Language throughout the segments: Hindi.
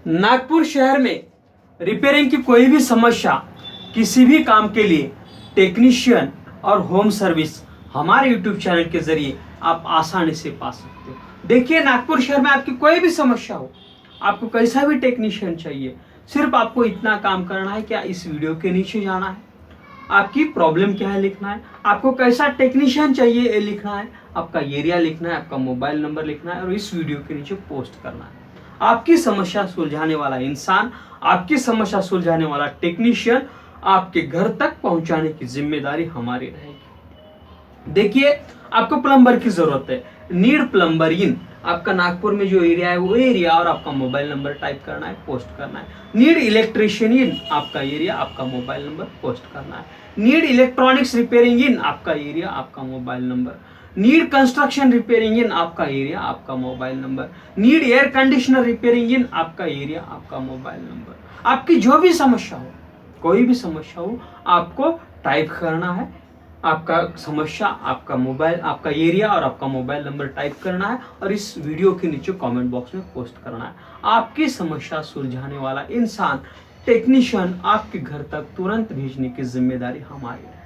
नागपुर शहर में रिपेयरिंग की कोई भी समस्या, किसी भी काम के लिए टेक्नीशियन और होम सर्विस हमारे यूट्यूब चैनल के जरिए आप आसानी से पा सकते हो। देखिए, नागपुर शहर में आपकी कोई भी समस्या हो, आपको कैसा भी टेक्नीशियन चाहिए, सिर्फ आपको इतना काम करना है। क्या इस वीडियो के नीचे जाना है, आपकी प्रॉब्लम क्या है लिखना है, आपको कैसा टेक्नीशियन चाहिए ये लिखना है, आपका एरिया लिखना है, आपका मोबाइल नंबर लिखना है और इस वीडियो के नीचे पोस्ट करना है। आपकी समस्या सुलझाने वाला इंसान, आपकी समस्या सुलझाने वाला टेक्नीशियन आपके घर तक पहुंचाने की जिम्मेदारी हमारी रहेगी। देखिए, आपको प्लम्बर की जरूरत है, नीड प्लम्बर इन। आपका नागपुर में जो एरिया है वो एरिया और आपका मोबाइल नंबर टाइप करना है, पोस्ट करना है। नीड इलेक्ट्रिशियन इन, आपका एरिया, आपका मोबाइल नंबर पोस्ट करना है। नीड इलेक्ट्रॉनिक्स रिपेयरिंग इन, आपका एरिया, आपका mobile number. Need construction repairing in, आपका एरिया, आपका mobile number. Need air conditioner repairing in, आपका एरिया, आपका मोबाइल नंबर। आपकी जो भी समस्या हो, कोई भी समस्या हो, आपको टाइप करना है। आपका समस्या, आपका मोबाइल, आपका एरिया और आपका मोबाइल नंबर टाइप करना है और इस वीडियो के नीचे कमेंट बॉक्स में पोस्ट करना है। आपकी समस्या सुलझाने वाला इंसान, टेक्नीशियन आपके घर तक तुरंत भेजने की जिम्मेदारी हमारी है।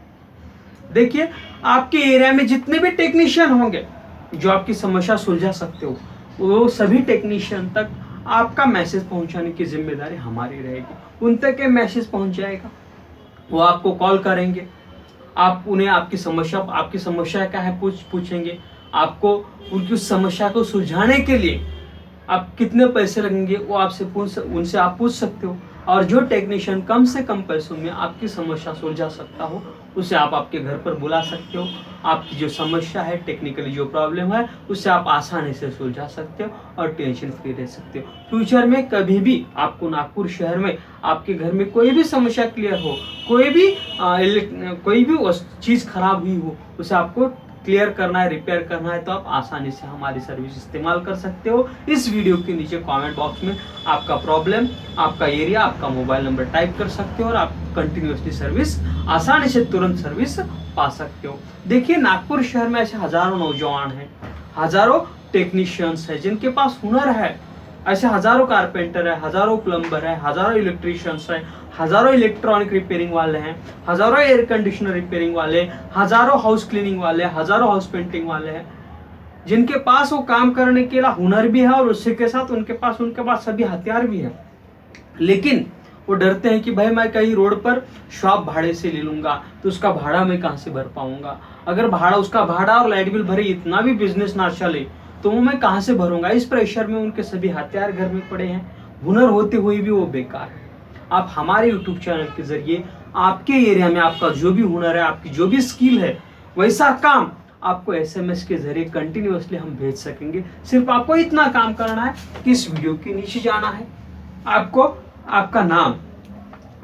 देखिए, आपके एरिया में जितने भी टेक्नीशियन होंगे जो आपकी समस्या सुलझा सकते हो, वो सभी टेक्नीशियन तक आपका मैसेज पहुंचाने की जिम्मेदारी हमारी रहेगी। उन तक ये मैसेज पहुंच जाएगा, वो आपको कॉल करेंगे, आप उन्हें आपकी समस्या क्या है पूछेंगे। आपको उनकी उस समस्या को सुलझाने के लिए आप कितने पैसे लगेंगे वो उनसे आप पूछ सकते हो। और जो टेक्नीशियन कम से कम पैसों में आपकी समस्या सुलझा सकता हो, उसे आप आपके घर पर बुला सकते हो। आपकी जो समस्या है, टेक्निकली जो प्रॉब्लम है, उसे आप आसानी से सुलझा सकते हो और टेंशन फ्री रह सकते हो। फ्यूचर में कभी भी आपको नागपुर शहर में आपके घर में कोई भी समस्या क्लियर हो, कोई भी चीज़ खराब हुई हो, उसे आपको क्लियर करना है, रिपेयर करना है, तो आप आसानी से हमारी सर्विस इस्तेमाल कर सकते हो। इस वीडियो के नीचे कमेंट बॉक्स में आपका प्रॉब्लम, आपका एरिया, आपका मोबाइल नंबर टाइप कर सकते हो और आप कंटिन्यूसली सर्विस, आसानी से तुरंत सर्विस पा सकते हो। देखिए, नागपुर शहर में ऐसे हजारों नौजवान हैं, हजारों टेक्नीशियंस हैं जिनके पास हुनर है। ऐसे हजारों कारपेंटर है, हजारों प्लम्बर है, हजारों इलेक्ट्रिशियंस है, हजारों इलेक्ट्रॉनिक रिपेयरिंग वाले हैं, हजारों एयर कंडीशनर रिपेयरिंग वाले, हजारों हाउस क्लीनिंग वाले, हजारों हाउस पेंटिंग वाले हैं, जिनके पास वो काम करने के लिए हुनर भी है और उसी के साथ उनके पास सभी हथियार भी है। लेकिन वो डरते हैं कि भाई मैं कहीं रोड पर शॉप भाड़े से ले लूंगा तो उसका भाड़ा मैं कहाँ से भर पाऊंगा, अगर उसका भाड़ा और लाइट बिल भरे इतना भी बिजनेस ना चले तो वो मैं कहाँ से भरूंगा। इस प्रेशर में उनके सभी हथियार घर में पड़े हैं, हुनर होते हुए भी वो बेकार है। आप हमारे YouTube चैनल के जरिए आपके एरिया में आपका जो भी हुनर है, आपकी जो भी स्किल है, वैसा काम आपको SMS के जरिए कंटिन्यूअसली हम भेज सकेंगे। सिर्फ आपको इतना काम करना है कि इस वीडियो के नीचे जाना है, आपको आपका नाम,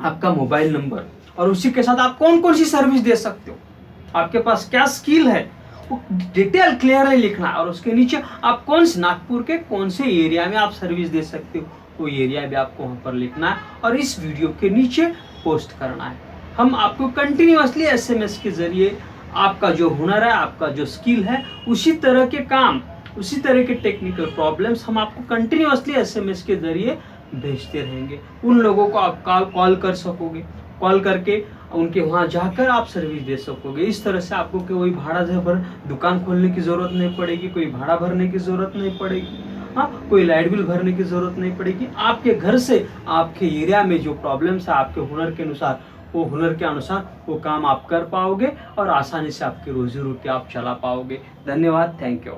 आपका मोबाइल नंबर और उसी के साथ आप कौन कौन सी सर्विस दे सकते हो, आपके पास क्या स्किल है, वो डिटेल क्लियरली लिखना है और उसके नीचे आप नागपुर के कौन से एरिया में आप सर्विस दे सकते हो, वो एरिया भी आपको वहां पर लिखना है और इस वीडियो के नीचे पोस्ट करना है। हम आपको कंटिन्यूअसली SMS के जरिए आपका जो हुनर है, आपका जो स्किल है, उसी तरह के काम, उसी तरह के टेक्निकल प्रॉब्लम्स हम आपको कंटिन्यूअसली SMS के जरिए भेजते रहेंगे। उन लोगों को आप कॉल कर सकोगे, कॉल करके उनके वहाँ जाकर आप सर्विस दे सकोगे। इस तरह से आपको कोई भाड़ा भर दुकान खोलने की जरूरत नहीं पड़ेगी, कोई भाड़ा भरने की जरूरत नहीं पड़ेगी, हाँ, कोई लाइट बिल भरने की जरूरत नहीं पड़ेगी। आपके घर से आपके एरिया में जो प्रॉब्लम्स है, आपके हुनर के अनुसार, वो हुनर के अनुसार वो काम आप कर पाओगे और आसानी से आपकी रोजी रोटी आप चला पाओगे। धन्यवाद, थैंक यू।